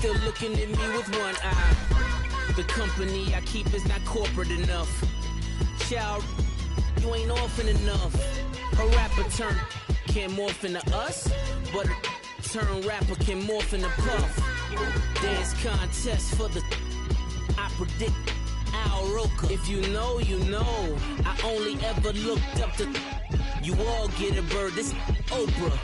still looking at me with one eye. The company I keep is not corporate enough. Child, you ain't orphan enough. A rapper turn can't morph into us, but a turn rapper can morph into Puff. Dance contest for the I predict Al Roker. If you know, you know. I only ever looked up to you all get a bird. This Oprah.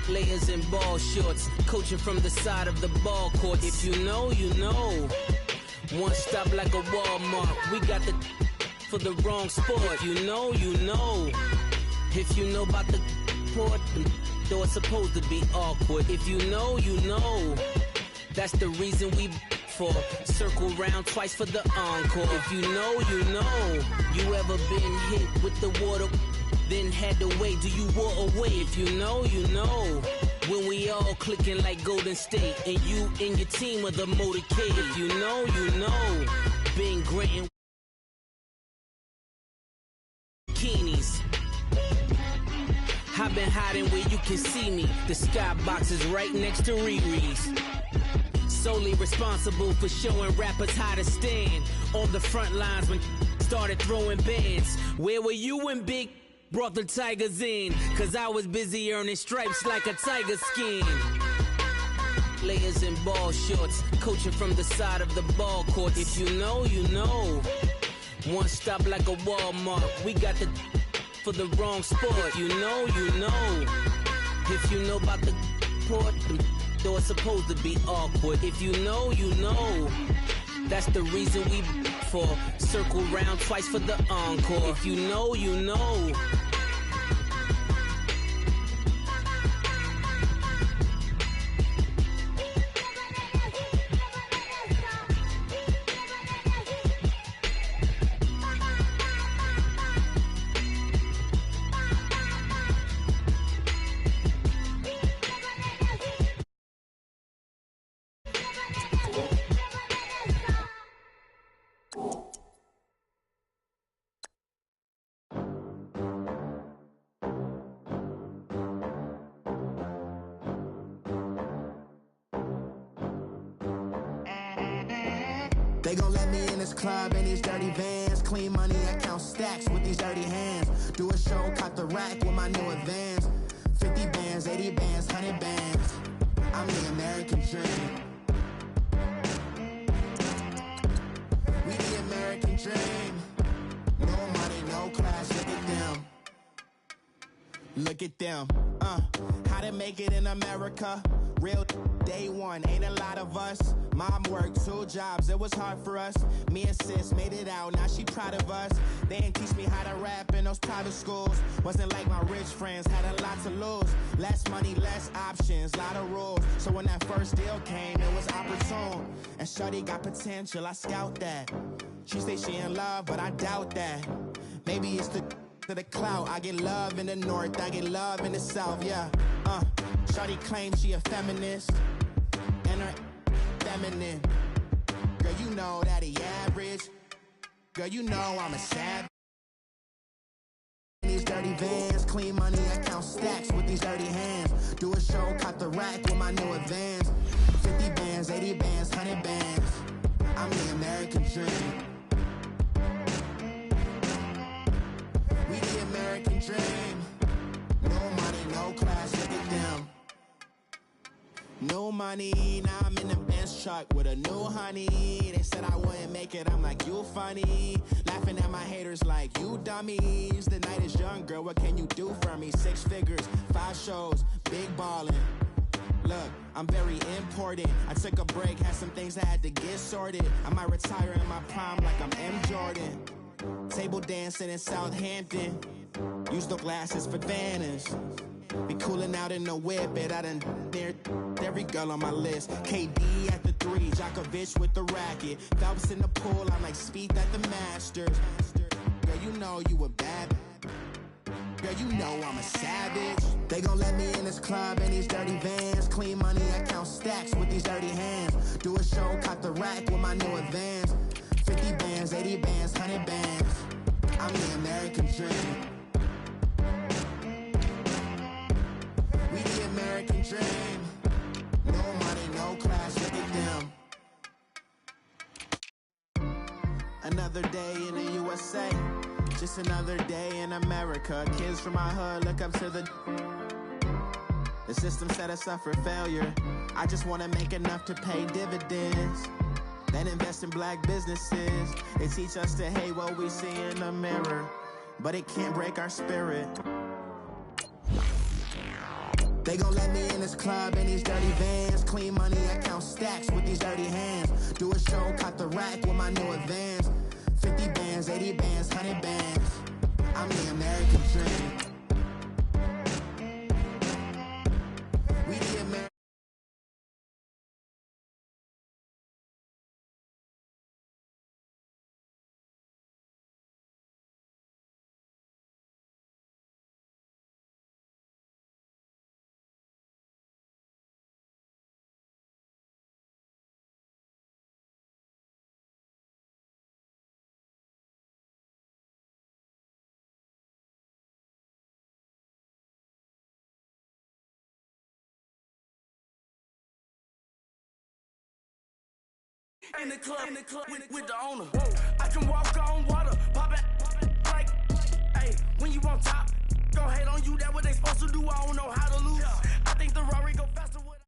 Layers in ball shorts, coaching from the side of the ball court. If you know, you know. One stop like a Walmart. We got the for the wrong sport. If you know, you know. If you know about the port, though it's supposed to be awkward. If you know, you know. That's the reason we for circle round twice for the encore. If you know, you know. You ever been hit with the water, then had to wait? Do you walk away? If you know, you know. When we all clicking like Golden State, and you and your team are the motorcade. If you know, you know. Been granting bikinis. I've been hiding where you can see me. The skybox is right next to Riri's. Solely responsible for showing rappers how to stand on the front lines when started throwing bands. Where were you when Big brought the Tigers in? Cause I was busy earning stripes like a tiger skin. Layers in ball shorts, coaching from the side of the ball court. If you know, you know. One stop like a Walmart. We got the for the wrong sport. You know, you know. If you know about the port, though it's supposed to be awkward. If you know, you know. That's the reason we for circle round twice for the encore. If you know, you know. They gon' let me in this club in these dirty vans. Clean money, I count stacks with these dirty hands. Do a show, caught the rack with my new advance. 50 bands, 80 bands, 100 bands. I'm the American dream. We the American dream. No money, no class, look at them. Look at them, how to make it in America. Real day one, ain't a lot of us. Mom worked 2 jobs, it was hard for us. Me and sis made it out, now she proud of us. They ain't teach me how to rap in those private schools. Wasn't like my rich friends, had a lot to lose. Less money, less options, lot of rules. So when that first deal came, it was opportune. And shorty got potential, I scout that. She say she in love, but I doubt that. Maybe it's to the clout. I get love in the north, I get love in the south, yeah. Shorty claims she a feminist, and her feminine. Girl, you know that he average. Girl, you know I'm a savage. These dirty vans, clean money, I count stacks with these dirty hands. Do a show, caught the rack with my new advance. 50 bands, 80 bands, 100 bands. I'm the American dream. We the American dream. No money, no class, look at them. No money, now I'm in the Benz truck with a new honey. They said I wouldn't make it, I'm like, you funny. Laughing at my haters like, you dummies. The night is young, girl, what can you do for me? 6 figures, 5 shows, big ballin'. Look, I'm very important. I took a break, had some things I had to get sorted. I might retire in my prime like I'm M. Jordan. Table dancing in Southampton. Use the glasses for Vannas. Be cooling out in the whip, but I done near every girl on my list. KD at the 3, Djokovic with the racket. Phelps in the pool, I'm like Speed at the Masters. Girl, you know you a bad. Girl, you know I'm a savage. They gon' let me in this club in these dirty vans. Clean money, I count stacks with these dirty hands. Do a show, caught the rack with my new advance. 50 bands, 80 bands, 100 bands. I'm the American dream. We the American dream. Another day in the USA, just another day in America. Kids from my hood look up to the system set us up for failure. I just want to make enough to pay dividends, then invest in black businesses. They teach us to hate what we see in the mirror, but it can't break our spirit. They gon' let me in this club in these dirty vans. Clean money, I count stacks with these dirty hands. Do a show, cut the rack with my new advance. 50 bands, 80 bands, 100 bands. I'm the American dream. We the American. In the club with the owner. I can walk on water, pop it like, hey, when you on top, go hate on you, that what they supposed to do, I don't know how to lose. I think the Rari go faster with.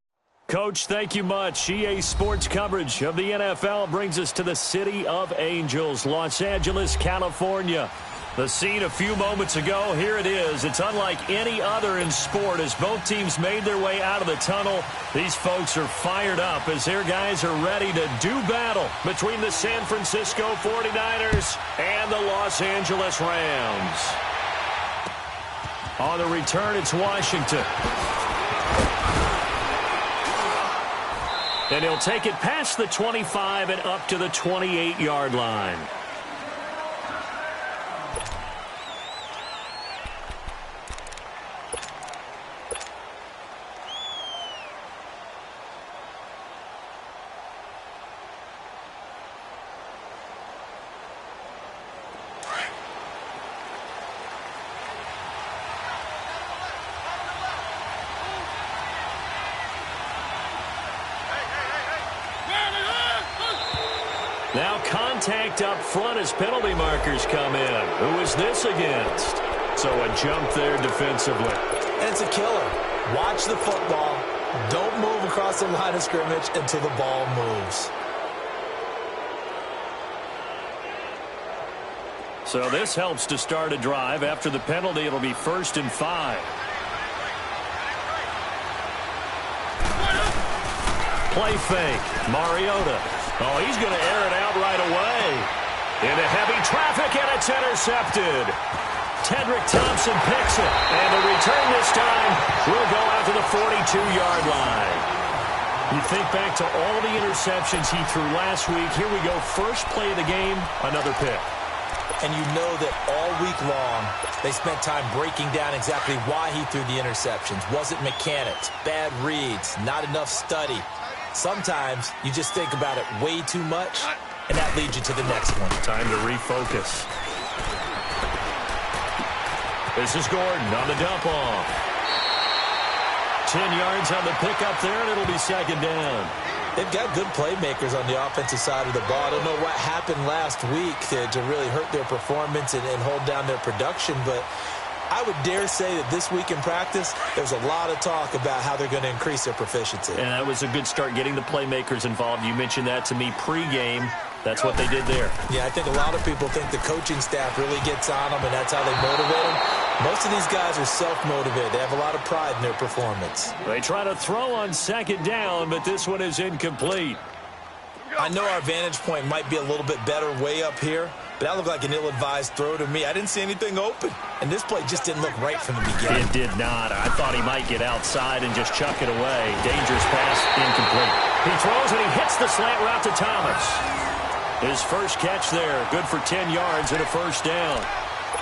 Coach, thank you much. EA Sports coverage of the NFL brings us to the City of Angels, Los Angeles, California. The scene a few moments ago, here it is. It's unlike any other in sport as both teams made their way out of the tunnel. These folks are fired up as their guys are ready to do battle between the San Francisco 49ers and the Los Angeles Rams. On the return, it's Washington. And he'll take it past the 25 and up to the 28-yard line. Now contact up front as penalty markers come in. Who is this against? So a jump there defensively. And it's a killer. Watch the football. Don't move across the line of scrimmage until the ball moves. So this helps to start a drive. After the penalty, it'll be 1st and 5. Play fake. Mariota. Oh, he's going to air it out right away. Into heavy traffic, and it's intercepted. Tedrick Thompson picks it. And the return this time will go out to the 42-yard line. You think back to all the interceptions he threw last week. Here we go. First play of the game, another pick. And you know that all week long, they spent time breaking down exactly why he threw the interceptions. Was it mechanics, bad reads, not enough study? Sometimes you just think about it way too much, and that leads you to the next one. Time to refocus. This is Gordon on the dump off. 10 yards on the pickup there, and it'll be 2nd down. They've got good playmakers on the offensive side of the ball. I don't know what happened last week to really hurt their performance and hold down their production, but I would dare say that this week in practice, there's a lot of talk about how they're going to increase their proficiency. And that was a good start getting the playmakers involved. You mentioned that to me pregame. That's what they did there. Yeah, I think a lot of people think the coaching staff really gets on them, and that's how they motivate them. Most of these guys are self-motivated. They have a lot of pride in their performance. They try to throw on 2nd down, but this one is incomplete. I know our vantage point might be a little bit better way up here, but that looked like an ill-advised throw to me. I didn't see anything open, and this play just didn't look right from the beginning. It did not. I thought he might get outside and just chuck it away. Dangerous pass, incomplete. He throws and he hits the slant route to Thomas. His first catch there, good for 10 yards and a 1st down.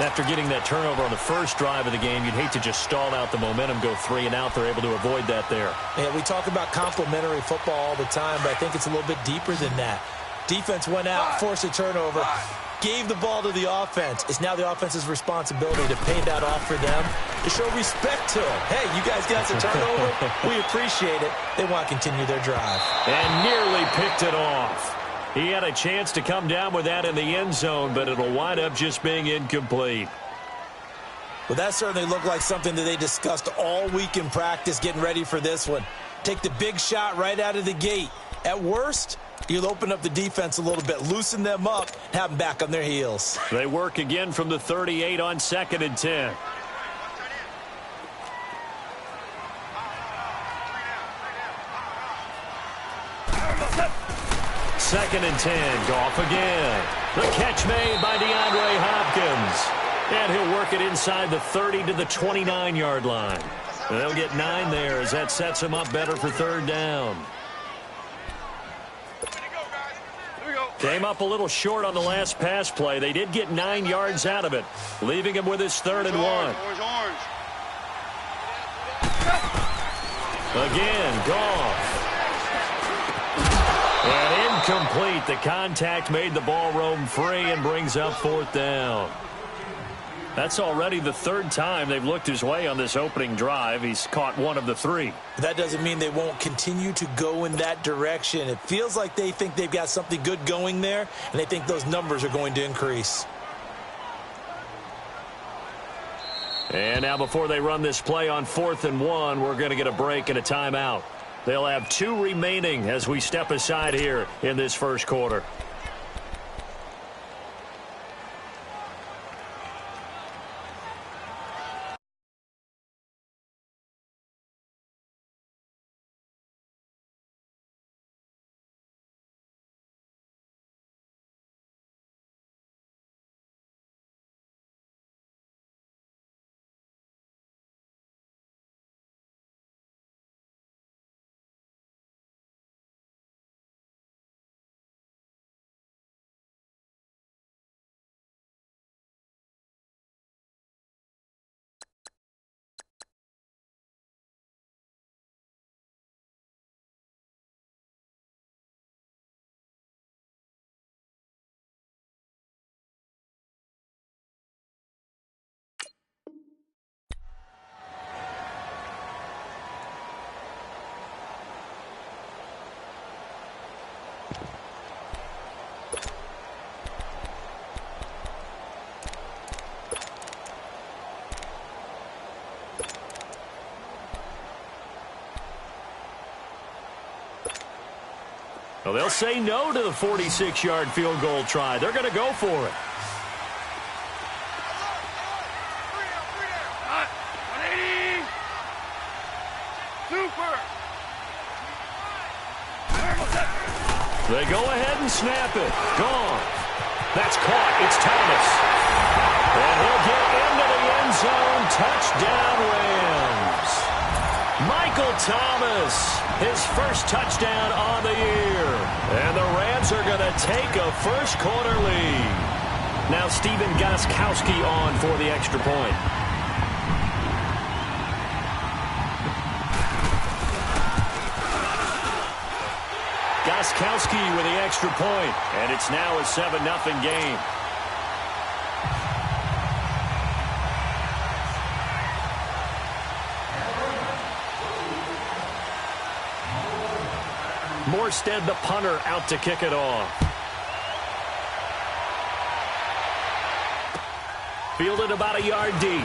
After getting that turnover on the first drive of the game, you'd hate to just stall out the momentum, go 3 and out. They're able to avoid that there. Yeah, we talk about complementary football all the time, but I think it's a little bit deeper than that. Defense went out, forced a turnover, gave the ball to the offense. It's now the offense's responsibility to pay that off for them, to show respect to them. Hey, you guys got the turnover. We appreciate it. They want to continue their drive. And nearly picked it off. He had a chance to come down with that in the end zone, but it'll wind up just being incomplete. Well, that certainly looked like something that they discussed all week in practice getting ready for this one. Take the big shot right out of the gate. At worst, you'll open up the defense a little bit, loosen them up, and have them back on their heels. They work again from the 38 on 2nd and 10. Second and 10, Goff again. The catch made by DeAndre Hopkins. And he'll work it inside the 30 to the 29-yard line. And they'll get 9 there as that sets them up better for 3rd down. Came up a little short on the last pass play. They did get 9 yards out of it, leaving him with his 3rd and 1. Again, Goff. And incomplete. The contact made the ball roam free and brings up 4th down. That's already the 3rd time they've looked his way on this opening drive. He's caught 1 of the 3. That doesn't mean they won't continue to go in that direction. It feels like they think they've got something good going there, and they think those numbers are going to increase. And now before they run this play on 4th and 1, we're going to get a break and a timeout. They'll have 2 remaining as we step aside here in this first quarter. Well, they'll say no to the 46-yard field goal try. They're going to go for it. They go ahead and snap it. Gone. That's caught. It's Thomas. And he'll get into the end zone. Touchdown, Rams. Michael Thomas, his first touchdown on the year. And the Rams are going to take a first-quarter lead. Now Stephen Gostkowski on for the extra point. Gostkowski with the extra point, and it's now a 7-0 game. Morstead, the punter, out to kick it off. Fielded about a yard deep.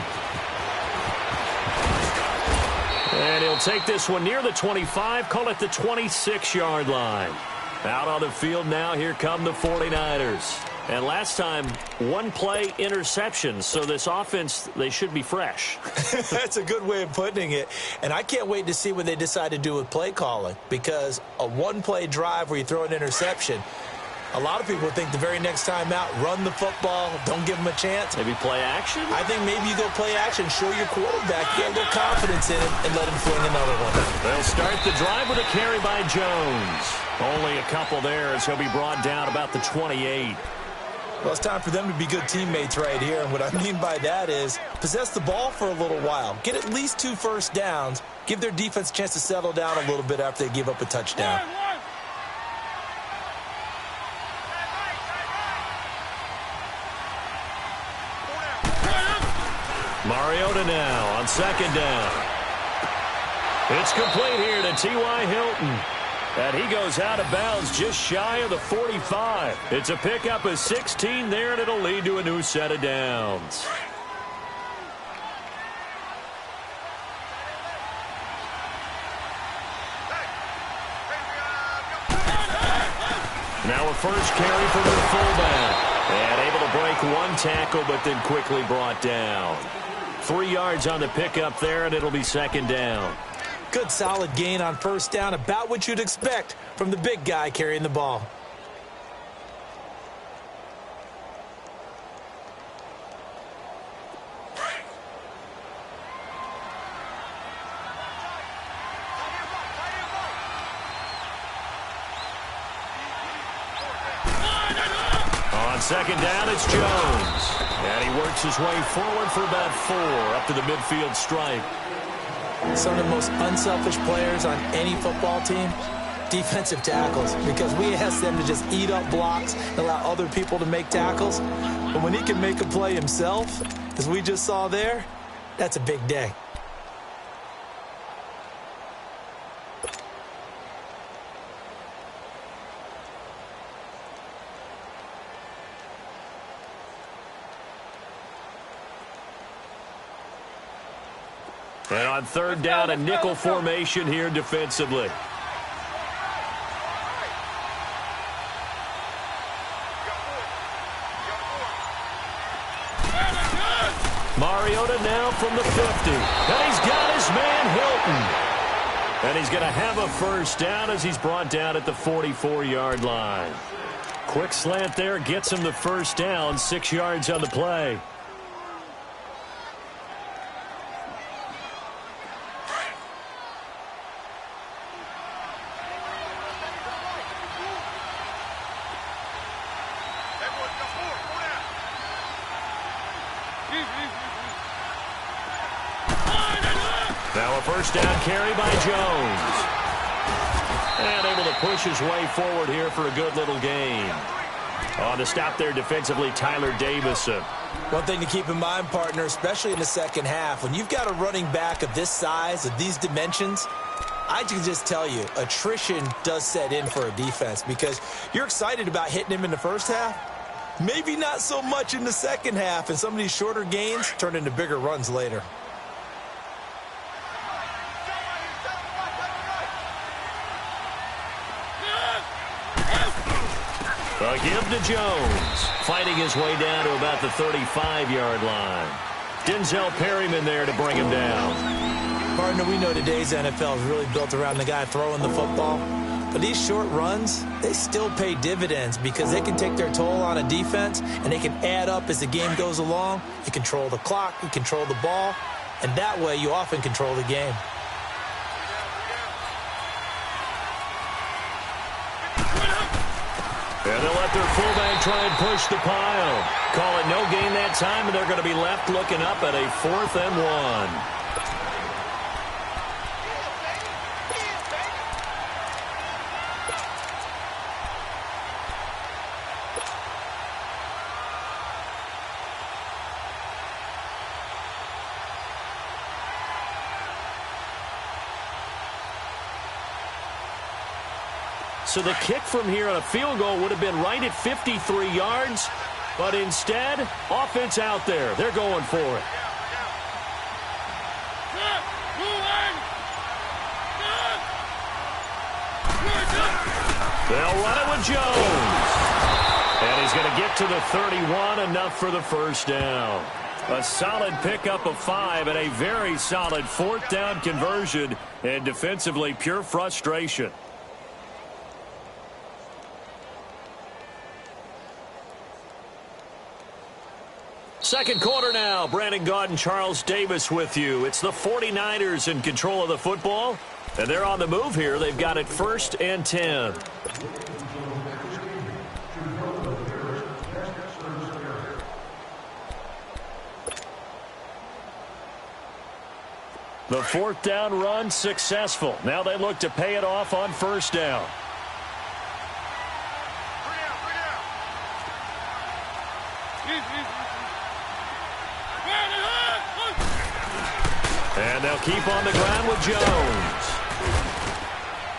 And he'll take this one near the 25, call it the 26-yard line. Out on the field now, here come the 49ers. And last time, one-play interception, so this offense, they should be fresh. That's a good way of putting it. And I can't wait to see what they decide to do with play calling, because a one-play drive where you throw an interception, a lot of people think the very next time out, run the football, don't give them a chance. Maybe play action? I think maybe you go play action, show your quarterback, get a little confidence in him, and let him fling another one. They'll start the drive with a carry by Jones. Only a couple there as he'll be brought down about the 28. Well, it's time for them to be good teammates right here. And what I mean by that is possess the ball for a little while. Get at least 2 first downs. Give their defense a chance to settle down a little bit after they give up a touchdown. Mariota now on second down. It's complete here to T.Y. Hilton. And he goes out of bounds just shy of the 45. It's a pickup of 16 there, and it'll lead to a new set of downs. Now a first carry from the fullback. And able to break one tackle, but then quickly brought down. 3 yards on the pickup there, and it'll be second down. Good solid gain on first down, about what you'd expect from the big guy carrying the ball. On second down, it's Jones. And he works his way forward for about 4 up to the midfield stripe. Some of the most unselfish players on any football team, defensive tackles, because we ask them to just eat up blocks and allow other people to make tackles. But when he can make a play himself, as we just saw there, that's a big day. And on third down, a nickel formation here defensively. Mariota now from the 50. And he's got his man Hilton. And he's going to have a first down as he's brought down at the 44-yard line. Quick slant there gets him the first down, 6 yards on the play. Now a first down carry by Jones. And able to push his way forward here for a good little gain. On the stop there defensively, Tyler Davison. One thing to keep in mind, partner, especially in the second half, when you've got a running back of this size, of these dimensions, I can just tell you, attrition does set in for a defense because you're excited about hitting him in the first half. Maybe not so much in the second half, and some of these shorter gains turn into bigger runs later. A give to Jones, fighting his way down to about the 35-yard line. Denzel Perryman there to bring him down. Partner, we know today's NFL is really built around the guy throwing the football. But these short runs, they still pay dividends because they can take their toll on a defense, and they can add up as the game goes along. You control the clock, you control the ball, and that way you often control the game. And they'll let their fullback try and push the pile. Call it no gain that time, and they're going to be left looking up at a 4th and 1. So the kick from here on a field goal would have been right at 53 yards. But instead, offense out there. They're going for it. They'll run it with Jones. And he's going to get to the 31, enough for the first down. A solid pickup of 5 and a very solid 4th down conversion. And defensively, pure frustration. Second quarter now. Brandon Gaudin and Charles Davis with you. It's the 49ers in control of the football. And they're on the move here. They've got it 1st and 10. The 4th down run successful. Now they look to pay it off on first down. And they'll keep on the ground with Jones.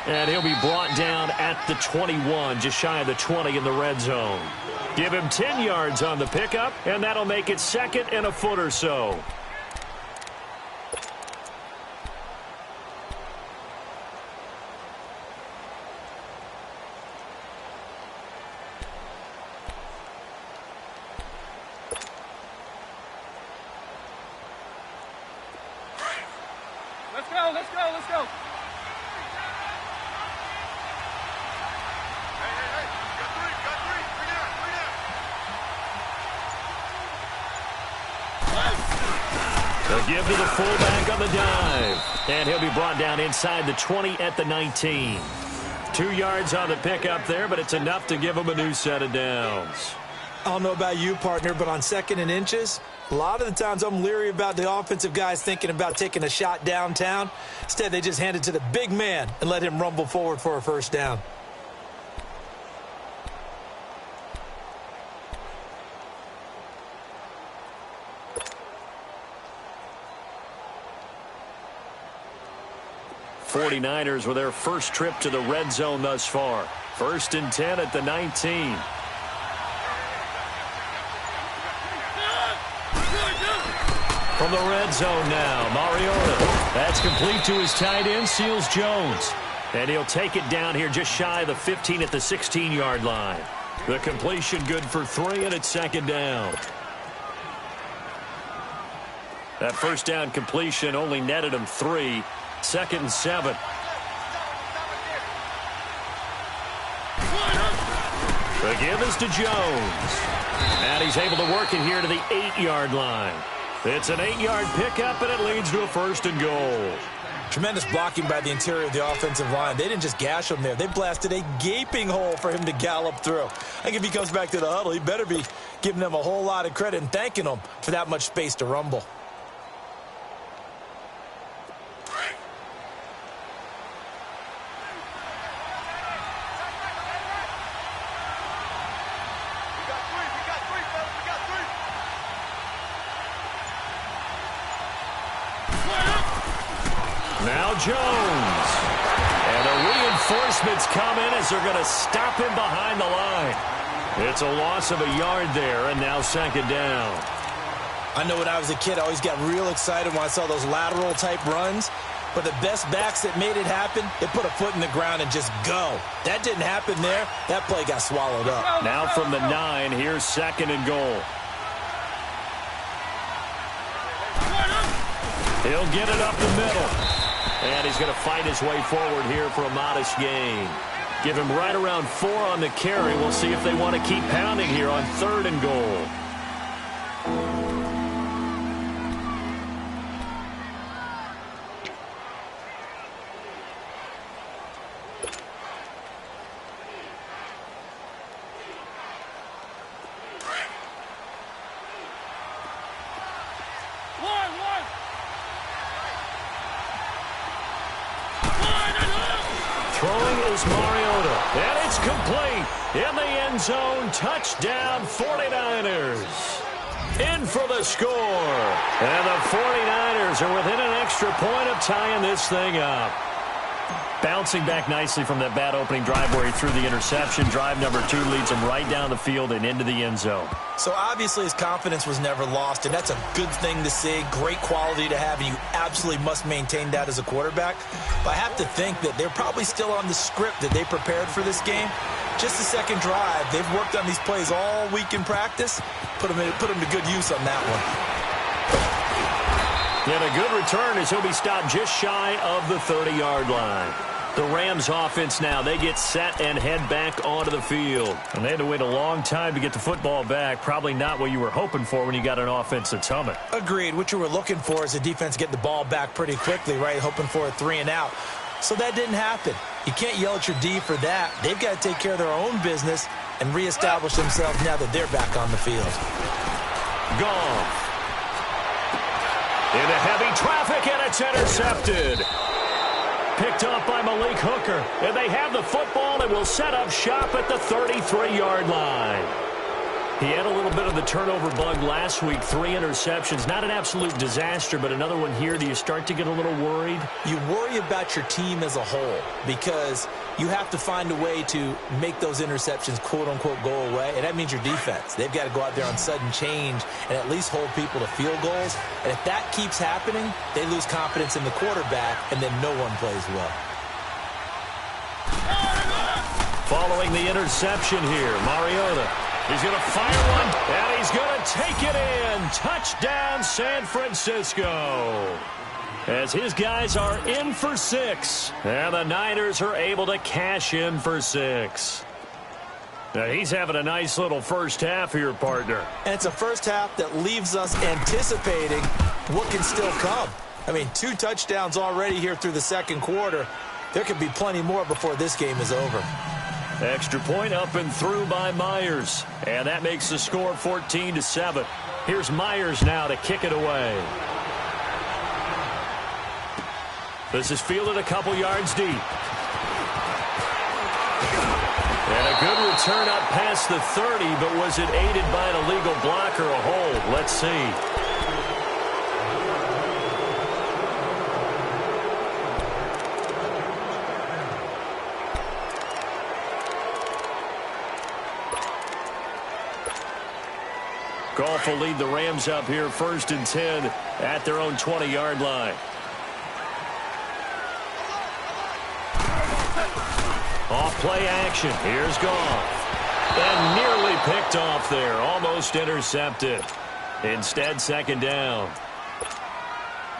And he'll be brought down at the 21, just shy of the 20 in the red zone. Give him 10 yards on the pickup, and that'll make it 2nd and a foot or so. Let's go, let's go, let's go. They'll give to the fullback on the dive. And he'll be brought down inside the 20 at the 19. 2 yards on the pickup there, but it's enough to give him a new set of downs. I don't know about you, partner, but on 2nd and inches, a lot of the times I'm leery about the offensive guys thinking about taking a shot downtown. Instead, they just hand it to the big man and let him rumble forward for a first down. '49ers with their first trip to the red zone thus far. 1st and 10 at the 19. From the red zone now, Mariota. That's complete to his tight end, Seals Jones. And he'll take it down here just shy of the 15 at the 16-yard line. The completion good for 3, and it's 2nd down. That first down completion only netted him 3. 2nd and 7. The give is to Jones. And he's able to work it here to the 8-yard line. It's an 8-yard pickup, and it leads to a 1st and goal. Tremendous blocking by the interior of the offensive line. They didn't just gash him there. They blasted a gaping hole for him to gallop through. I think if he comes back to the huddle, he better be giving them a whole lot of credit and thanking them for that much space to rumble. Now Jones. And the reinforcements come in as they're going to stop him behind the line. It's a loss of a yard there, and now 2nd down. I know when I was a kid, I always got real excited when I saw those lateral-type runs. But the best backs that made it happen, they put a foot in the ground and just go. That didn't happen there. That play got swallowed up. Now from the 9, here's 2nd and goal. He'll get it up the middle. And he's going to fight his way forward here for a modest gain. Give him right around 4 on the carry. We'll see if they want to keep pounding here on 3rd and goal. Throwing is Mariota, and it's complete. In the end zone, touchdown 49ers. In for the score. And the 49ers are within an extra point of tying this thing up. Bouncing back nicely from that bad opening drive where he threw the interception. Drive number 2 leads him right down the field and into the end zone. So obviously his confidence was never lost, and that's a good thing to see. Great quality to have, and you absolutely must maintain that as a quarterback. But I have to think that they're probably still on the script that they prepared for this game. Just the second drive. They've worked on these plays all week in practice. Put them to good use on that one. And a good return as he'll be stopped just shy of the 30-yard line. The Rams offense now, they get set and head back onto the field. And they had to wait a long time to get the football back. Probably not what you were hoping for when you got an offense that's humming. Agreed. What you were looking for is the defense getting the ball back pretty quickly, right? Hoping for a 3 and out. So that didn't happen. You can't yell at your D for that. They've got to take care of their own business and reestablish themselves now that they're back on the field. Goff. Into heavy traffic, and it's intercepted. Picked up by Malik Hooker. And they have the football and will set up shop at the 33-yard line. He had a little bit of the turnover bug last week, 3 interceptions. Not an absolute disaster, but another one here. Do you start to get a little worried? You worry about your team as a whole because you have to find a way to make those interceptions, quote-unquote, go away, and that means your defense. They've got to go out there on sudden change and at least hold people to field goals. And if that keeps happening, they lose confidence in the quarterback, and then no one plays well. Following the interception here, Mariota. He's going to fire one, and he's going to take it in. Touchdown, San Francisco. As his guys are in for 6, and the Niners are able to cash in for 6. Now, he's having a nice little first half here, partner. And it's a first half that leaves us anticipating what can still come. I mean, 2 touchdowns already here through the second quarter. There could be plenty more before this game is over. Extra point up and through by Myers. And that makes the score 14-7. Here's Myers now to kick it away. This is fielded a couple yards deep. And a good return up past the 30, but was it aided by an illegal block or a hold? Let's see. Goff will lead the Rams up here 1st and 10 at their own 20-yard line. Off play action. Here's Goff. And nearly picked off there. Almost intercepted. Instead, 2nd down.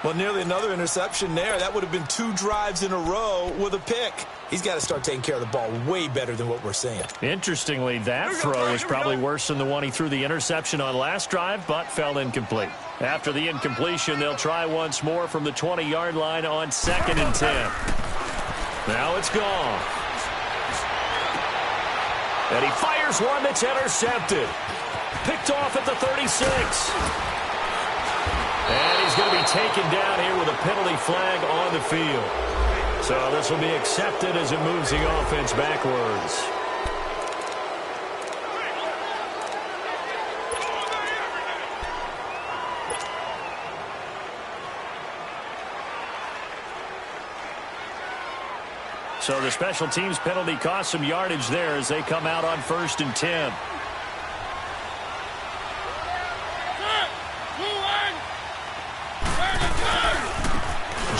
Well, nearly another interception there. That would have been 2 drives in a row with a pick. He's got to start taking care of the ball way better than what we're seeing. Interestingly, that throw is probably worse than the one he threw the interception on last drive, but fell incomplete. After the incompletion, they'll try once more from the 20-yard line on 2nd and 10. Now it's gone. And he fires one that's intercepted. Picked off at the 36. And he's going to be taken down here with a penalty flag on the field. So this will be accepted as it moves the offense backwards. So the special teams penalty cost some yardage there as they come out on 1st and 10.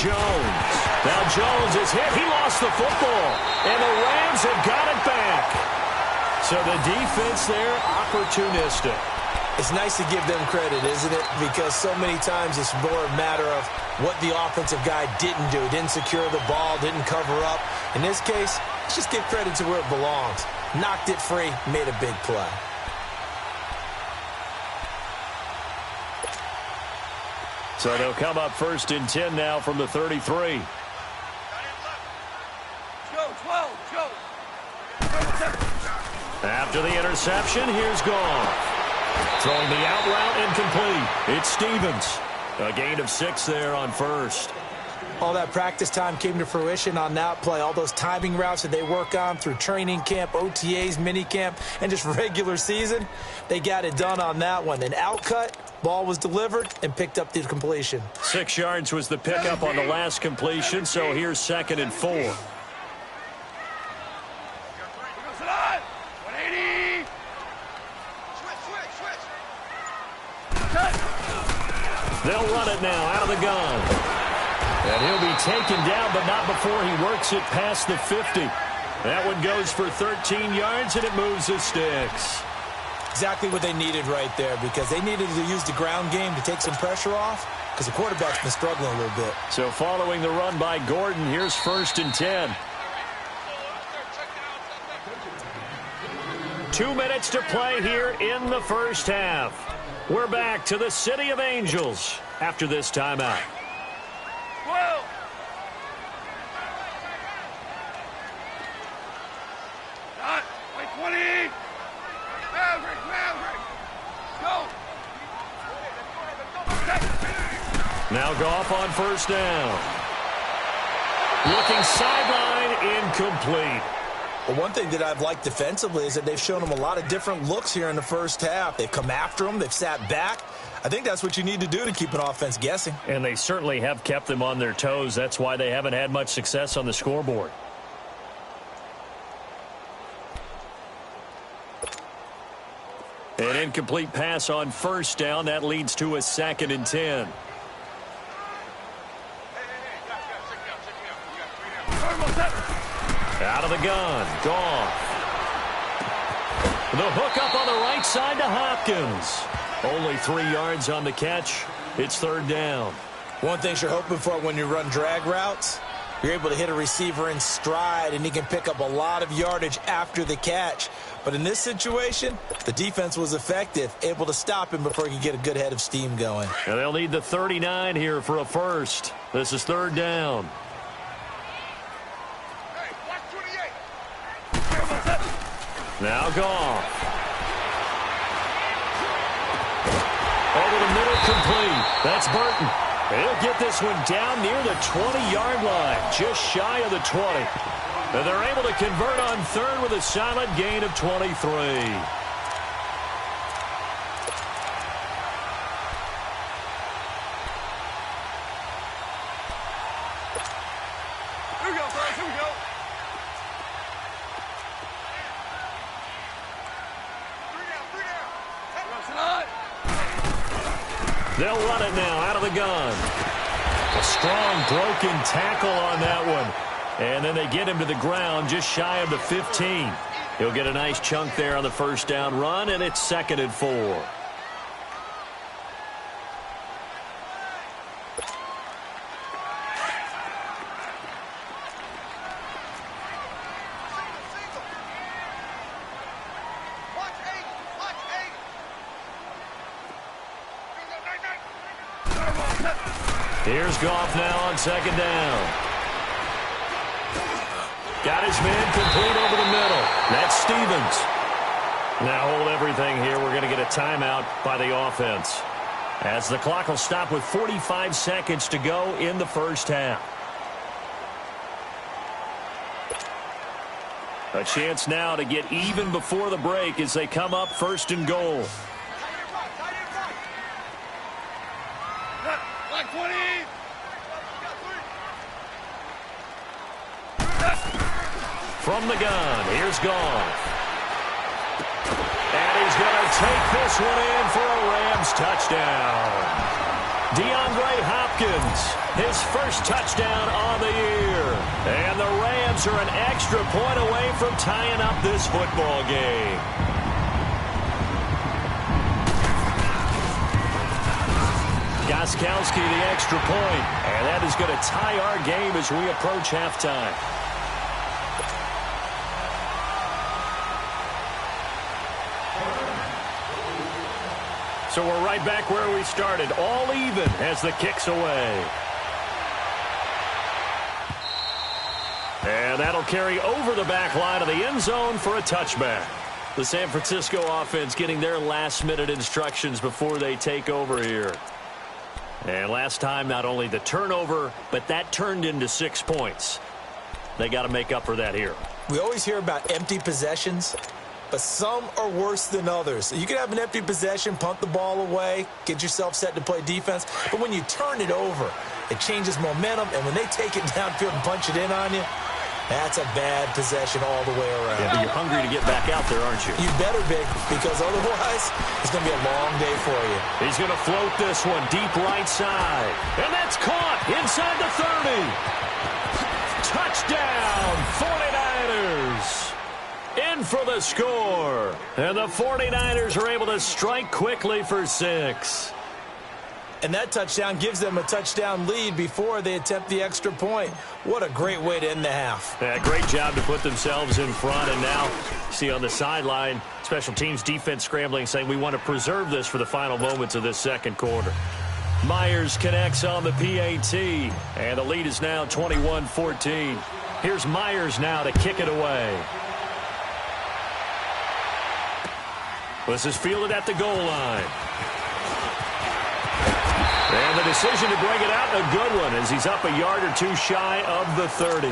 Jones. Now Jones is hit. He lost the football. And the Rams have got it back. So the defense there, opportunistic. It's nice to give them credit, isn't it? Because so many times it's more a matter of what the offensive guy didn't do. Didn't secure the ball, didn't cover up. In this case, let's just give credit to where it belongs. Knocked it free, made a big play. So they'll come up 1st and 10 now from the 33. After the interception, here's Goff. Throwing the out route incomplete. It's Stevens. A gain of 6 there on 1st. All that practice time came to fruition on that play. All those timing routes that they work on through training camp, OTAs, minicamp, and just regular season, they got it done on that one. An outcut, ball was delivered, and picked up the completion. 6 yards was the pickup on the last completion, so here's 2nd and 4. They'll run it now out of the gun. And he'll be taken down, but not before he works it past the 50. That one goes for 13 yards, and it moves the sticks. Exactly what they needed right there, because they needed to use the ground game to take some pressure off, because the quarterback's been struggling a little bit. So following the run by Gordon, here's 1st and 10. 2 minutes to play here in the first half. We're back to the City of Angels after this timeout. Now Goff on 1st down. Looking sideline, incomplete. Well, one thing that I've liked defensively is that they've shown them a lot of different looks here in the first half. They've come after them. They've sat back. I think that's what you need to do to keep an offense guessing. And they certainly have kept them on their toes. That's why they haven't had much success on the scoreboard. An incomplete pass on first down. That leads to a 2nd and 10. Out of the gun. Goff. The hook up on the right side to Hopkins. Only 3 yards on the catch. It's 3rd down. One thing you're hoping for when you run drag routes, you're able to hit a receiver in stride, and he can pick up a lot of yardage after the catch. But in this situation, the defense was effective, able to stop him before he could get a good head of steam going. And they'll need the 39 here for a first. This is 3rd down. Now Goff. Over the middle, complete. That's Burton. He'll get this one down near the 20-yard line, just shy of the 20. And they're able to convert on 3rd with a solid gain of 23. They'll run it now out of the gun. A strong broken tackle on that one. And then they get him to the ground just shy of the 15. He'll get a nice chunk there on the first down run, and it's 2nd and 4. Here's Goff now on 2nd down. Got his man complete over the middle. That's Stevens. Now hold everything here. We're going to get a timeout by the offense, as the clock will stop with 45 seconds to go in the first half. A chance now to get even before the break as they come up 1st and goal. From the gun, here's Goff. And he's going to take this one in for a Rams touchdown. DeAndre Hopkins, his first touchdown on the year. And the Rams are an extra point away from tying up this football game. Gostkowski the extra point. And that is going to tie our game as we approach halftime. So we're right back where we started, all even as the kick's away. And that'll carry over the back line of the end zone for a touchback. The San Francisco offense getting their last-minute instructions before they take over here. And last time, not only the turnover, but that turned into 6 points. They got to make up for that here. We always hear about empty possessions, but some are worse than others. You can have an empty possession, punt the ball away, get yourself set to play defense, but when you turn it over, it changes momentum, and when they take it downfield and punch it in on you, that's a bad possession all the way around. Yeah, but you're hungry to get back out there, aren't you? You better be, because otherwise it's going to be a long day for you. He's going to float this one deep right side. And that's caught inside the 30. Touchdown, 49ers. In for the score. And the 49ers are able to strike quickly for 6. And that touchdown gives them a touchdown lead before they attempt the extra point. What a great way to end the half. Yeah, great job to put themselves in front. And now, see on the sideline, special teams defense scrambling, saying we want to preserve this for the final moments of this second quarter. Myers connects on the PAT. And the lead is now 21-14. Here's Myers now to kick it away. This is fielded at the goal line. And the decision to bring it out, a good one, as he's up a yard or two shy of the 30.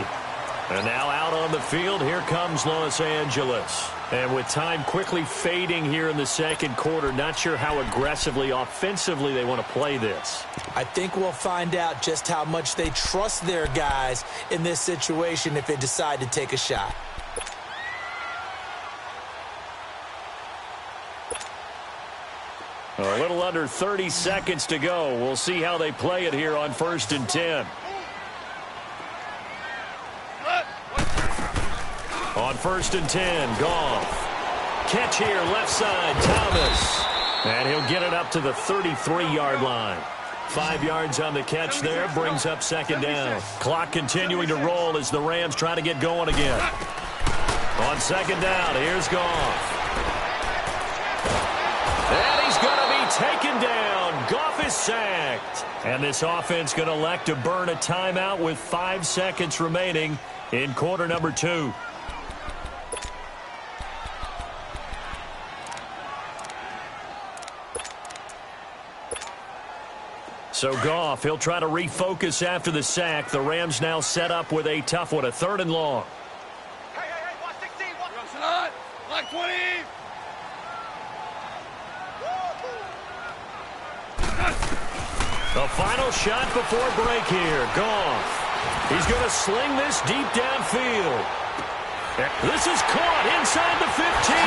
And now out on the field, here comes Los Angeles. And with time quickly fading here in the second quarter, not sure how aggressively, offensively they want to play this. I think we'll find out just how much they trust their guys in this situation if they decide to take a shot. A little under 30 seconds to go. We'll see how they play it here on 1st and 10. On 1st and 10, Goff. Catch here, left side, Thomas. And he'll get it up to the 33-yard line. 5 yards on the catch there, brings up 2nd down. Clock continuing to roll as the Rams try to get going again. On 2nd down, here's Goff. And he's going to be taken down. Goff is sacked. And this offense going to elect to burn a timeout with 5 seconds remaining in quarter number 2. So Goff, he'll try to refocus after the sack. The Rams now set up with a tough one, a 3rd and long. Hey, watch 16. Watch Black 20. The final shot before break here. Goff. He's going to sling this deep downfield. This is caught inside the 15.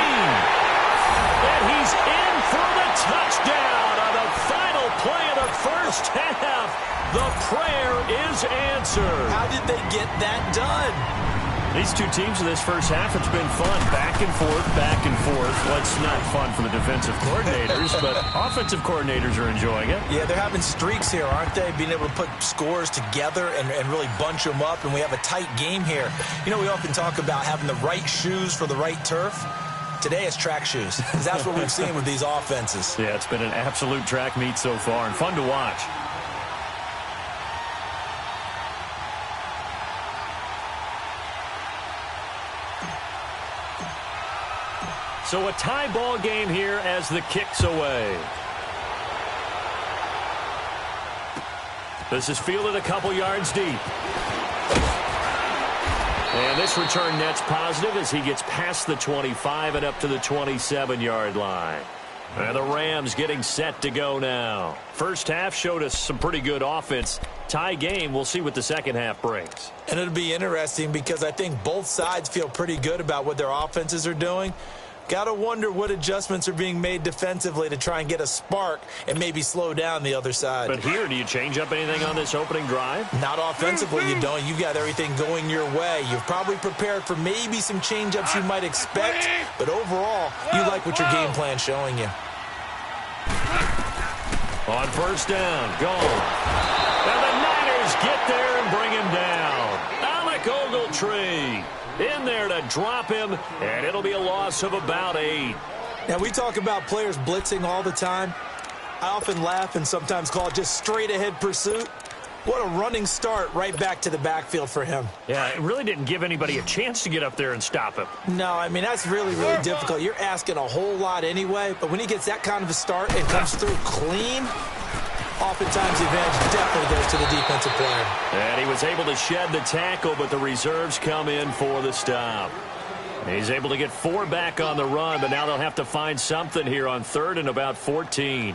And he's in for the touchdown on the final play of the first half. The prayer is answered. How did they get that done? These two teams in this first half, it's been fun. Back and forth, back and forth. Well, it's not fun for the defensive coordinators, but offensive coordinators are enjoying it. Yeah, they're having streaks here, aren't they? Being able to put scores together and really bunch them up, and we have a tight game here. You know, we often talk about having the right shoes for the right turf. Today it's track shoes, because that's what we've seen with these offenses. Yeah, it's been an absolute track meet so far, and fun to watch. So a tie ball game here as the kick's away. This is fielded a couple yards deep. And this return net's positive as he gets past the 25 and up to the 27-yard line. And the Rams getting set to go now. First half showed us some pretty good offense. Tie game, we'll see what the second half brings. And it'll be interesting because I think both sides feel pretty good about what their offenses are doing. Got to wonder what adjustments are being made defensively to try and get a spark and maybe slow down the other side. But here, do you change up anything on this opening drive? Not offensively, you don't. You got everything going your way. You've probably prepared for maybe some change-ups you might expect, but overall, you like what your game plan's showing you. On first down, gone. And the Niners get there and bring him down. Alec Ogletree in there to drop him, and it'll be a loss of about 8. Now, we talk about players blitzing all the time. I often laugh and sometimes call it just straight-ahead pursuit. What a running start right back to the backfield for him. Yeah, it really didn't give anybody a chance to get up there and stop him. No, I mean, that's really, really difficult. You're asking a whole lot anyway, but when he gets that kind of a start and comes through clean, oftentimes the advantage definitely goes to the defensive player. And he was able to shed the tackle, but the reserves come in for the stop. He's able to get 4 back on the run, but now they'll have to find something here on 3rd and about 14.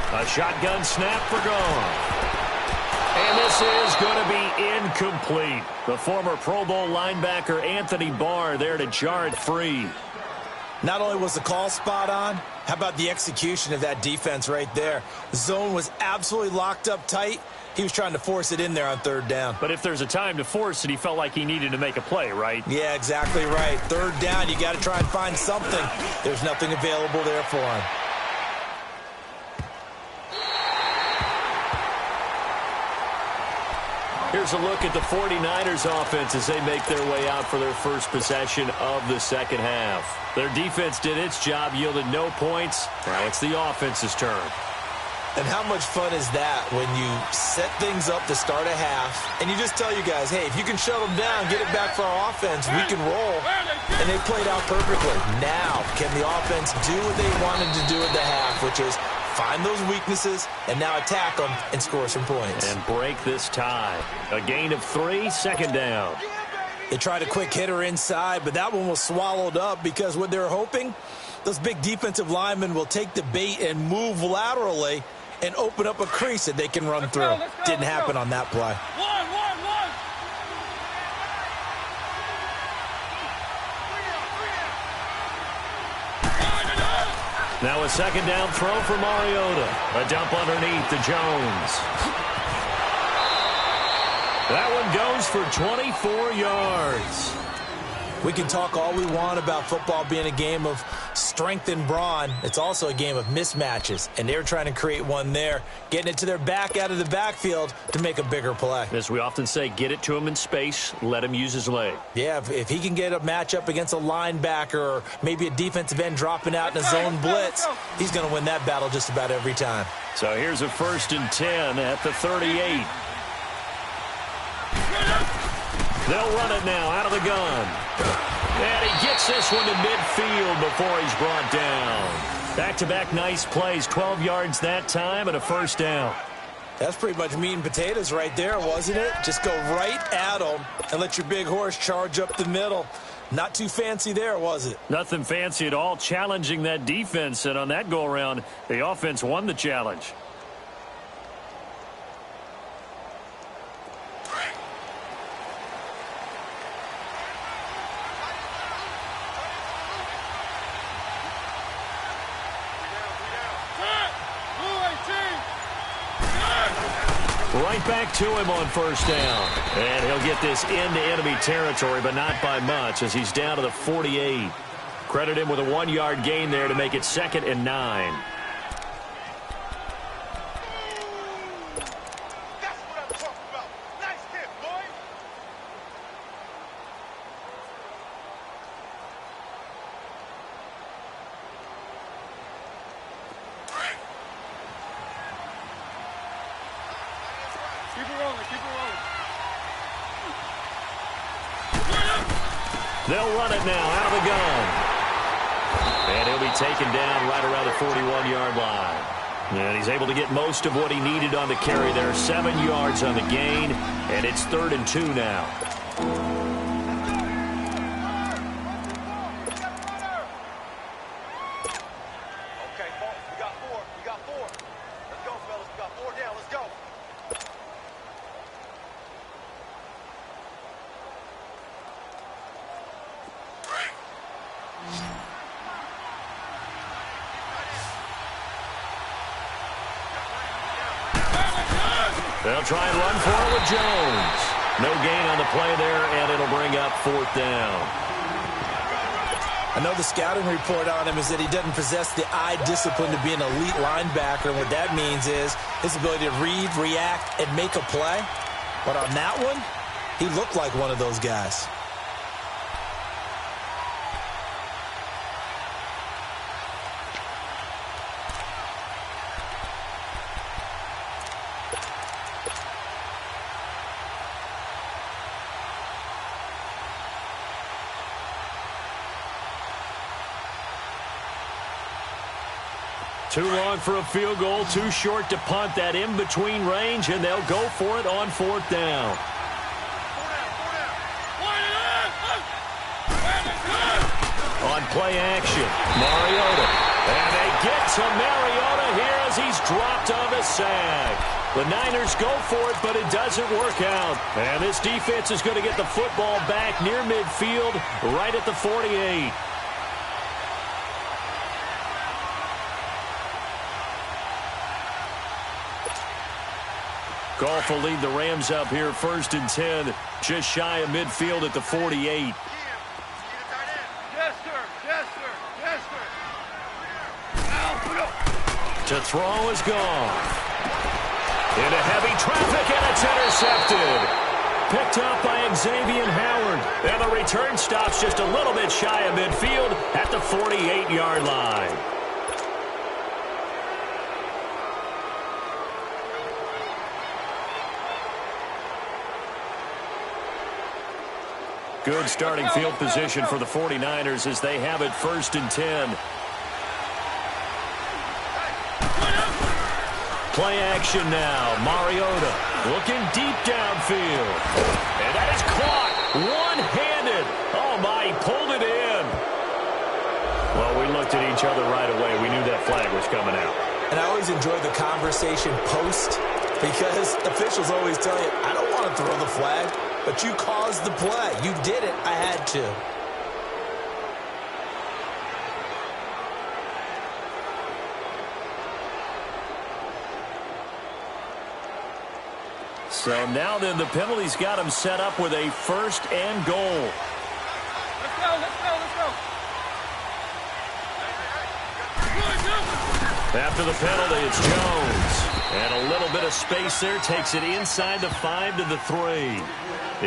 A shotgun snap for Goff. And this is going to be incomplete. The former Pro Bowl linebacker Anthony Barr there to jar it free. Not only was the call spot on, how about the execution of that defense right there? The zone was absolutely locked up tight. He was trying to force it in there on 3rd down. But if there's a time to force it, he felt like he needed to make a play, right? Yeah, exactly right. 3rd down, you got to try and find something. There's nothing available there for him. Here's a look at the 49ers offense as they make their way out for their first possession of the second half. Their defense did its job, yielded no points. Now it's the offense's turn. And how much fun is that when you set things up to start a half, and you just tell you guys, hey, if you can shut them down, get it back for our offense, we can roll. And they played out perfectly. Now, can the offense do what they wanted to do at the half, which is find those weaknesses and now attack them and score some points. And break this tie. A gain of 3, second down. They tried a quick hitter inside, but that one was swallowed up because what they're hoping, those big defensive linemen will take the bait and move laterally and open up a crease that they can run through. Didn't happen on that play. Now a second down throw for Mariota. A dump underneath to Jones. That one goes for 24 yards. We can talk all we want about football being a game of strength and brawn. It's also a game of mismatches, and they're trying to create one there, getting it to their back out of the backfield to make a bigger play. As we often say, get it to him in space, let him use his leg. Yeah, if he can get a matchup against a linebacker or maybe a defensive end dropping out in a zone blitz, he's going to win that battle just about every time. So here's a 1st and 10 at the 38. They'll run it now out of the gun. And he gets this one to midfield before he's brought down. Back-to-back nice plays, 12 yards that time and a 1st down. That's pretty much meat and potatoes right there, wasn't it? Just go right at them and let your big horse charge up the middle. Not too fancy there, was it? Nothing fancy at all, challenging that defense. And on that go-around, the offense won the challenge. Right back to him on 1st down. And he'll get this into enemy territory, but not by much as he's down to the 48. Credit him with a 1-yard gain there to make it 2nd and 9. That's what I'm talking about. Nice hit, boy. Keep it rolling, keep it rolling. They'll run it now out of the gun. And he'll be taken down right around the 41-yard line. And he's able to get most of what he needed on the carry there. 7 yards on the gain, and it's 3rd and 2 now. Okay, folks, we got 4. We got 4. Let's go, fellas. We got 4 down. Let's go. They'll try and run for it with Jones. No gain on the play there, and it'll bring up 4th down. I know the scouting report on him is that he doesn't possess the eye discipline to be an elite linebacker. And what that means is his ability to read, react, and make a play. But on that one, he looked like one of those guys. Too long for a field goal, too short to punt that in-between range, and they'll go for it on 4th down. On play action, Mariota. And they get to Mariota here as he's dropped on the sack. The Niners go for it, but it doesn't work out. And this defense is going to get the football back near midfield, right at the 48. Goff will lead the Rams up here 1st and 10, just shy of midfield at the 48. Yes, sir. Yes, sir. Yes, sir. To throw is gone. Into heavy traffic, and it's intercepted. Picked up by Xavier Howard. And the return stops just a little bit shy of midfield at the 48-yard line. Good starting field position for the 49ers as they have it 1st and 10. Play action now. Mariota looking deep downfield. And that is caught one-handed. Oh, my, he pulled it in. Well, we looked at each other right away. We knew that flag was coming out. And I always enjoy the conversation post because officials always tell you, I don't want to throw the flag, but you caused the play. You did it. I had to. So now then the penalty's got him set up with a 1st and goal. Let's go, let's go, let's go. After the penalty, it's Jones. And a little bit of space there. Takes it inside the 5 to the 3.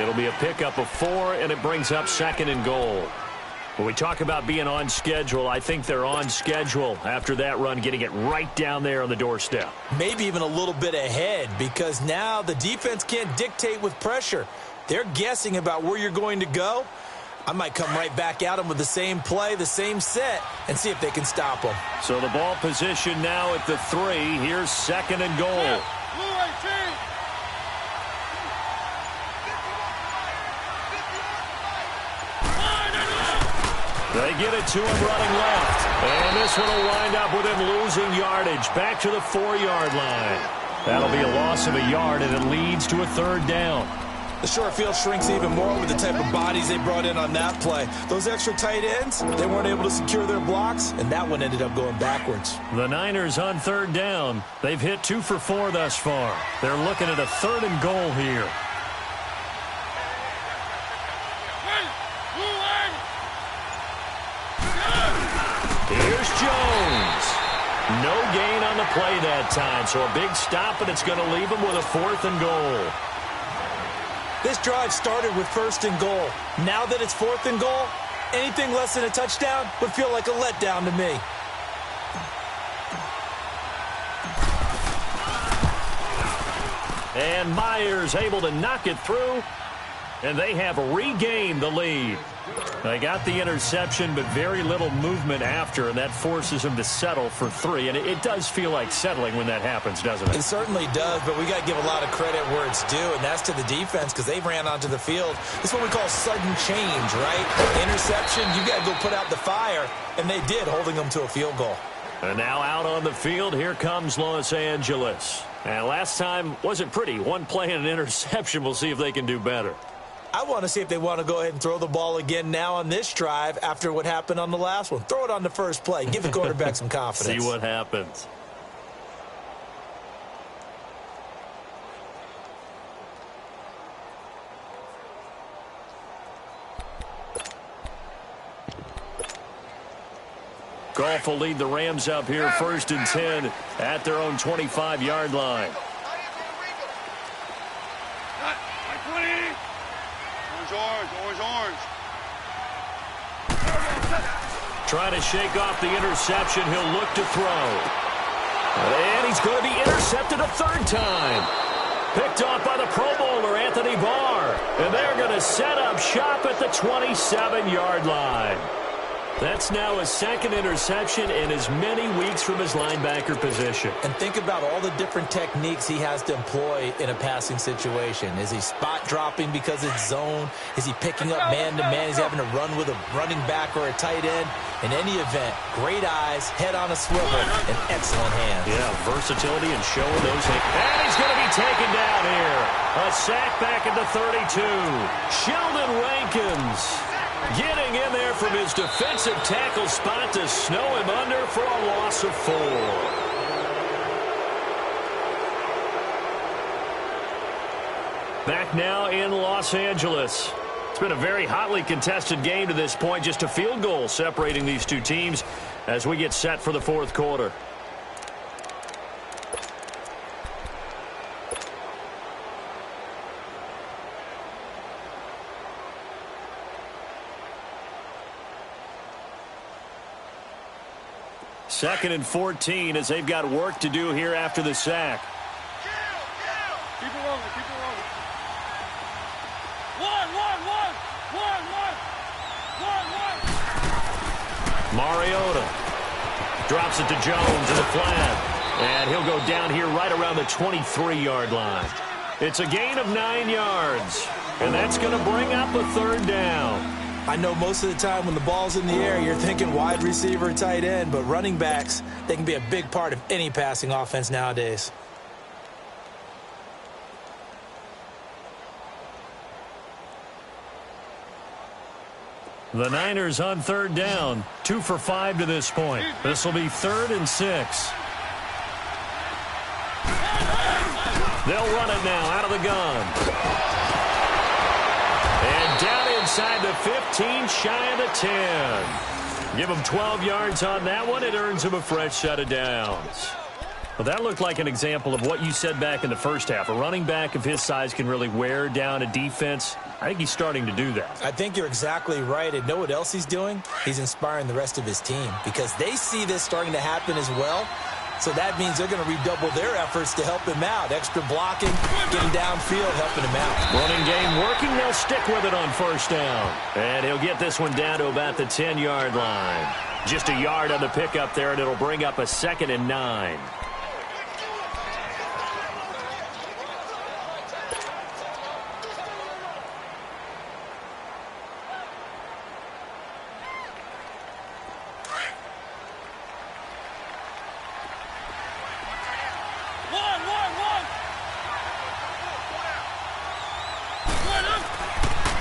It'll be a pickup of 4, and it brings up 2nd and goal. When we talk about being on schedule, I think they're on schedule after that run, getting it right down there on the doorstep. Maybe even a little bit ahead because now the defense can't dictate with pressure. They're guessing about where you're going to go. I might come right back at them with the same play, the same set, and see if they can stop them. So the ball position now at the 3. Here's 2nd and goal. They get it to him running left. And this one will wind up with him losing yardage. Back to the 4-yard line. That'll be a loss of a yard, and it leads to a 3rd down. The short field shrinks even more with the type of bodies they brought in on that play. Those extra tight ends, they weren't able to secure their blocks, and that one ended up going backwards. The Niners on 3rd down. They've hit 2 for 4 thus far. They're looking at a 3rd and goal here. Here's Jones. No gain on the play that time, so a big stop, and it's going to leave him with a 4th and goal. This drive started with 1st and goal. Now that it's 4th and goal, anything less than a touchdown would feel like a letdown to me. And Myers able to knock it through, and they have regained the lead. They got the interception, but very little movement after, and that forces them to settle for 3. And it does feel like settling when that happens, doesn't it? It certainly does, but we got to give a lot of credit where it's due, and that's to the defense because they ran onto the field. This is what we call sudden change, right? Interception, you got to go put out the fire, and they did, holding them to a field goal. And now out on the field, here comes Los Angeles. And last time wasn't pretty. One play and an interception. We'll see if they can do better. I want to see if they want to go ahead and throw the ball again now on this drive after what happened on the last one. Throw it on the first play. Give the quarterback some confidence. See what happens. Goff will lead the Rams up here 1st and 10 at their own 25-yard line. Orange. Trying to shake off the interception. He'll look to throw. And he's going to be intercepted a 3rd time. Picked off by the Pro Bowler, Anthony Barr. And they're going to set up shop at the 27-yard line. That's now his 2nd interception in as many weeks from his linebacker position. And think about all the different techniques he has to employ in a passing situation. Is he spot dropping because it's zone? Is he picking up man-to-man? Is he having to run with a running back or a tight end? In any event, great eyes, head on a swivel, and excellent hands. Yeah, versatility and showing those hands. And he's going to be taken down here. A sack back at the 32. Sheldon Rankins getting in there from his defensive tackle spot to snow him under for a loss of 4. Back now in Los Angeles. It's been a very hotly contested game to this point. Just a field goal separating these two teams as we get set for the 4th quarter. Second and 14 as they've got work to do here after the sack. Keep it rolling, keep it rolling. One. Mariota drops it to Jones in the flat. And he'll go down here right around the 23-yard line. It's a gain of 9 yards. And that's going to bring up a third down. I know most of the time when the ball's in the air, you're thinking wide receiver, tight end, but running backs, they can be a big part of any passing offense nowadays. The Niners on third down, 2 for 5 to this point. This will be 3rd and 6. They'll run it now out of the gun. And down inside the 15, shy of the 10. Give him 12 yards on that one. It earns him a fresh set of downs. Well, that looked like an example of what you said back in the first half. A running back of his size can really wear down a defense. I think he's starting to do that. I think you're exactly right. And know what else he's doing? He's inspiring the rest of his team because they see this starting to happen as well. So that means they're going to redouble their efforts to help him out. Extra blocking, getting downfield, helping him out. Running game working. They'll stick with it on first down. And he'll get this one down to about the 10-yard line. Just a yard on the pickup there, and it'll bring up a 2nd and 9.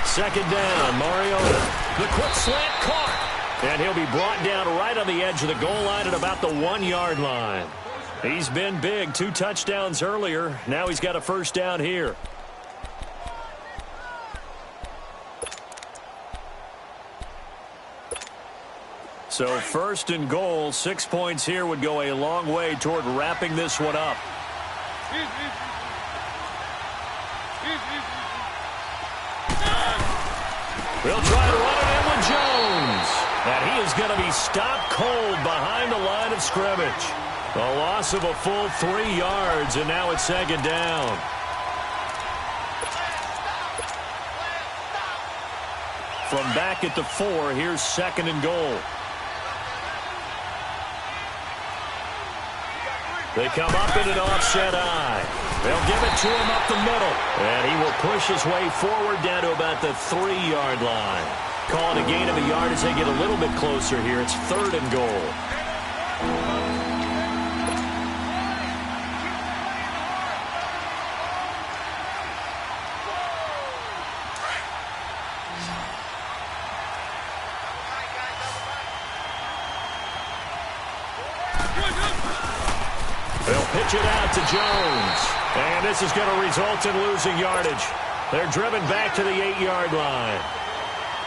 Second down, Mariota. The quick slant caught. And he'll be brought down right on the edge of the goal line at about the 1-yard line. He's been big. 2 touchdowns earlier. Now he's got a first down here. So 1st and goal, 6 points here would go a long way toward wrapping this one up. They'll try to run it in with Jones. And he is going to be stopped cold behind the line of scrimmage. A loss of a full 3 yards, and now it's 2nd down. From back at the 4, here's 2nd and goal. They come up in an offset eye. They'll give it to him up the middle. And he will push his way forward down to about the 3-yard line. Call it a gain of a yard as they get a little bit closer here. It's 3rd and goal. They'll pitch it out to Jones. And this is going to result in losing yardage. They're driven back to the 8-yard line.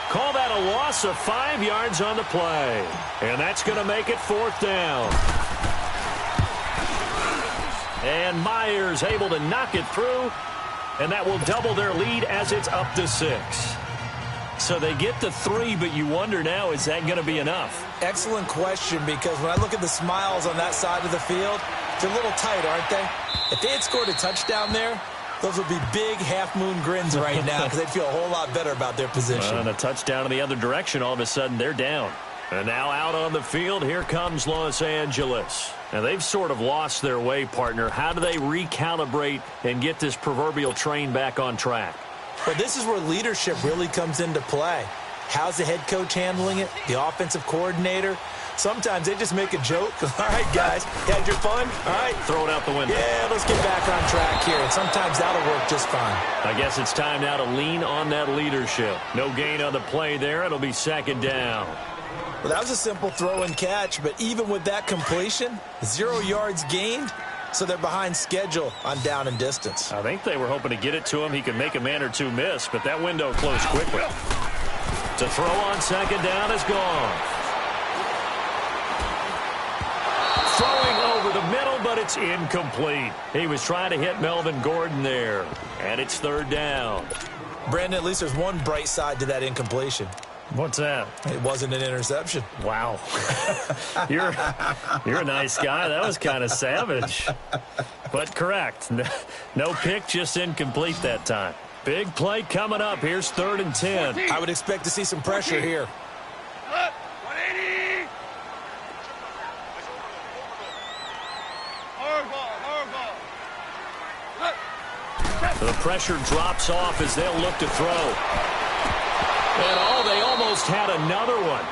Call that a loss of 5 yards on the play. And that's going to make it 4th down. And Myers able to knock it through. And that will double their lead as it's up to 6. So they get to 3, but you wonder now, is that going to be enough? Excellent question, because when I look at the smiles on that side of the field, they're a little tight, aren't they? If they had scored a touchdown there, those would be big half-moon grins right now because they'd feel a whole lot better about their position. And a touchdown in the other direction, all of a sudden they're down. And now out on the field, here comes Los Angeles. And they've sort of lost their way, partner. How do they recalibrate and get this proverbial train back on track? Well, this is where leadership really comes into play. How's the head coach handling it? The offensive coordinator? Sometimes they just make a joke. All right, guys, had your fun? All right. Throw it out the window. Yeah, let's get back on track here. And sometimes that'll work just fine. I guess it's time now to lean on that leadership. No gain on the play there. It'll be 2nd down. Well, that was a simple throw and catch, but even with that completion, 0 yards gained, so they're behind schedule on down and distance. I think they were hoping to get it to him. He could make a man or two miss, but that window closed quickly. To throw on 2nd down is gone. Throwing over the middle, but it's incomplete. He was trying to hit Melvin Gordon there, and it's 3rd down. Brandon, at least there's one bright side to that incompletion. What's that? It wasn't an interception. Wow. You're a nice guy. That was kind of savage. But correct. No pick, just incomplete that time. Big play coming up. Here's 3rd and 10. I would expect to see some pressure here. The pressure drops off as they'll look to throw. And they almost had another one.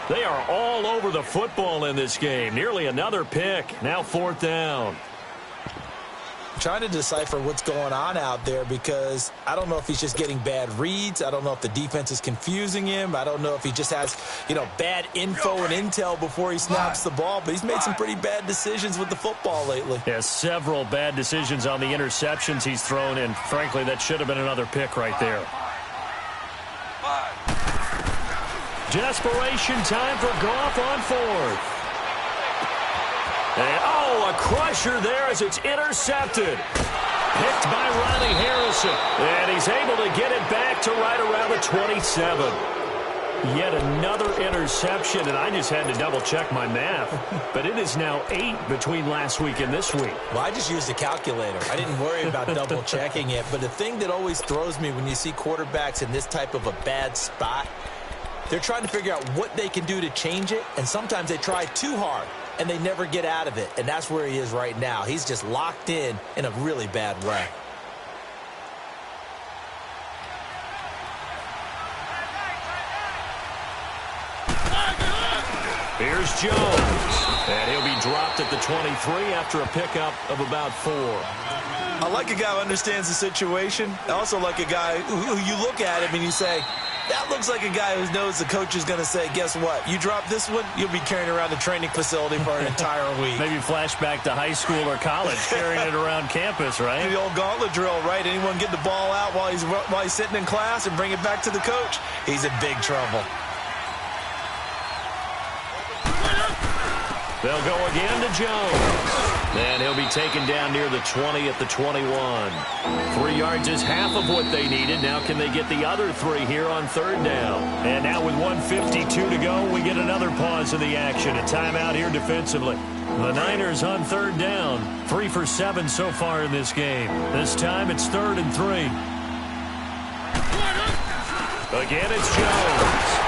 They are all over the football in this game. Nearly another pick. Now 4th down. Trying to decipher what's going on out there because I don't know if he's just getting bad reads. I don't know if the defense is confusing him. I don't know if he just has, bad info and intel before he snaps the ball. But he's made some pretty bad decisions with the football lately. Yeah, several bad decisions on the interceptions he's thrown, and frankly, that should have been another pick right there. Desperation time for Goff on 4th. And, a crusher there as it's intercepted. Picked by Riley Harrison. And he's able to get it back to right around the 27. Yet another interception, and I just had to double-check my math. But it is now 8 between last week and this week. Well, I just used a calculator. I didn't worry about double-checking it. But the thing that always throws me when you see quarterbacks in this type of a bad spot, they're trying to figure out what they can do to change it, and sometimes they try too hard, and they never get out of it, and that's where he is right now. He's just locked in a really bad way. Here's Jones, and he'll be dropped at the 23 after a pickup of about 4. I like a guy who understands the situation. I also like a guy who you look at him and you say, that looks like a guy who knows the coach is going to say, guess what? You drop this one, you'll be carrying around the training facility for an entire week. Maybe flashback to high school or college, carrying it around campus, right? The old gauntlet drill, right? Anyone get the ball out while he's sitting in class and bring it back to the coach? He's in big trouble. They'll go again to Jones. And he'll be taken down near the 20 at the 21. 3 yards is half of what they needed. Now can they get the other 3 here on 3rd down? And now with 1:52 to go, we get another pause in the action. A timeout here defensively. The Niners on 3rd down. 3 for 7 so far in this game. This time it's 3rd and 3. Again, it's Jones.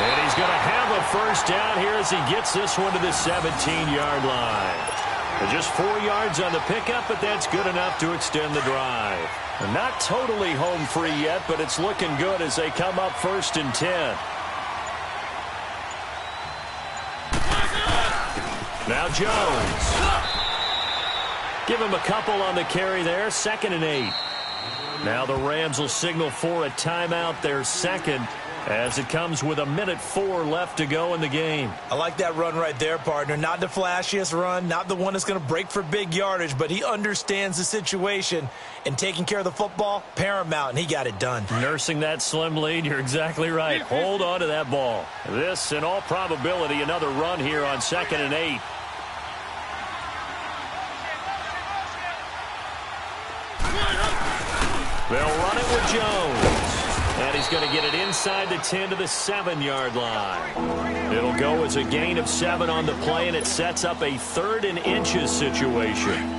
And he's going to have a first down here as he gets this one to the 17-yard line. And just 4 yards on the pickup, but that's good enough to extend the drive. And not totally home free yet, but it's looking good as they come up 1st and 10. Now Jones. Give him a couple on the carry there. 2nd and 8. Now the Rams will signal for a timeout, their second, as it comes with 1:04 left to go in the game. I like that run right there, partner. Not the flashiest run, not the one that's going to break for big yardage, but he understands the situation, and taking care of the football, paramount, and he got it done. Nursing that slim lead, you're exactly right. Hold on to that ball. This, in all probability, another run here on 2nd and 8. They'll run it with Jones. And he's going to get it inside the 10 to the 7-yard line. It'll go as a gain of 7 on the play, and it sets up a 3rd and inches situation.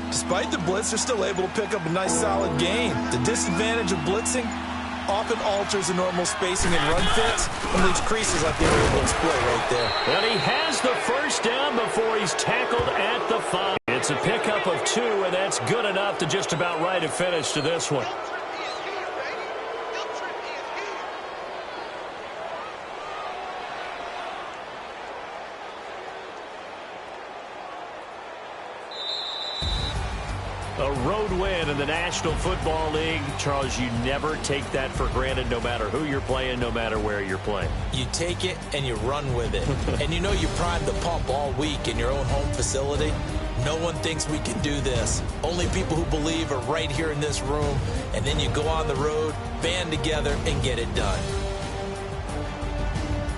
Despite the blitz, they're still able to pick up a nice solid gain. The disadvantage of blitzing often alters the normal spacing and run fits and leaves creases like they were able to exploit right there. And he has the first down before he's tackled at the 5. It's a pickup of 2, and that's good enough to just about write a finish to this one. A road win in the National Football League. Charles, you never take that for granted no matter who you're playing, no matter where you're playing. You take it and you run with it. And you know you primed the pump all week in your own home facility. No one thinks we can do this. Only people who believe are right here in this room. And then you go on the road, band together, and get it done.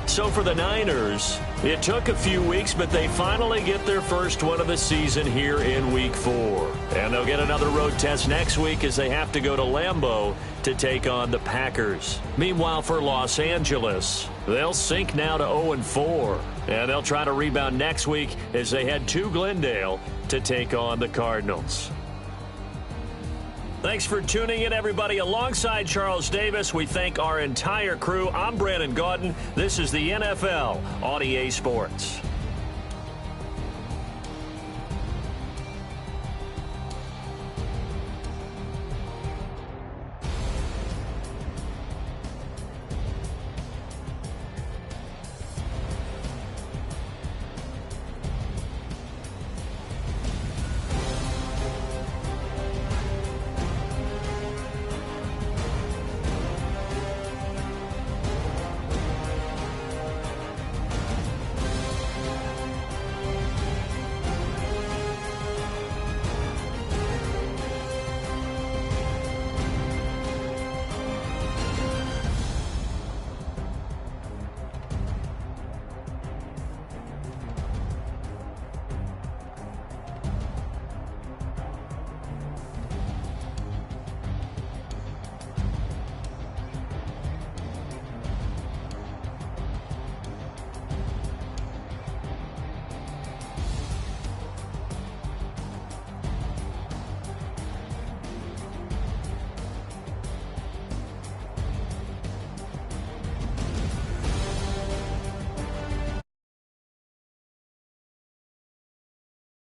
So for the Niners, it took a few weeks, but they finally get their first one of the season here in Week 4. And they'll get another road test next week as they have to go to Lambeau to take on the Packers. Meanwhile, for Los Angeles, they'll sink now to 0-4. And they'll try to rebound next week as they head to Glendale to take on the Cardinals. Thanks for tuning in, everybody. Alongside Charles Davis, we thank our entire crew. I'm Brandon Gaudin. This is the NFL on EA Sports.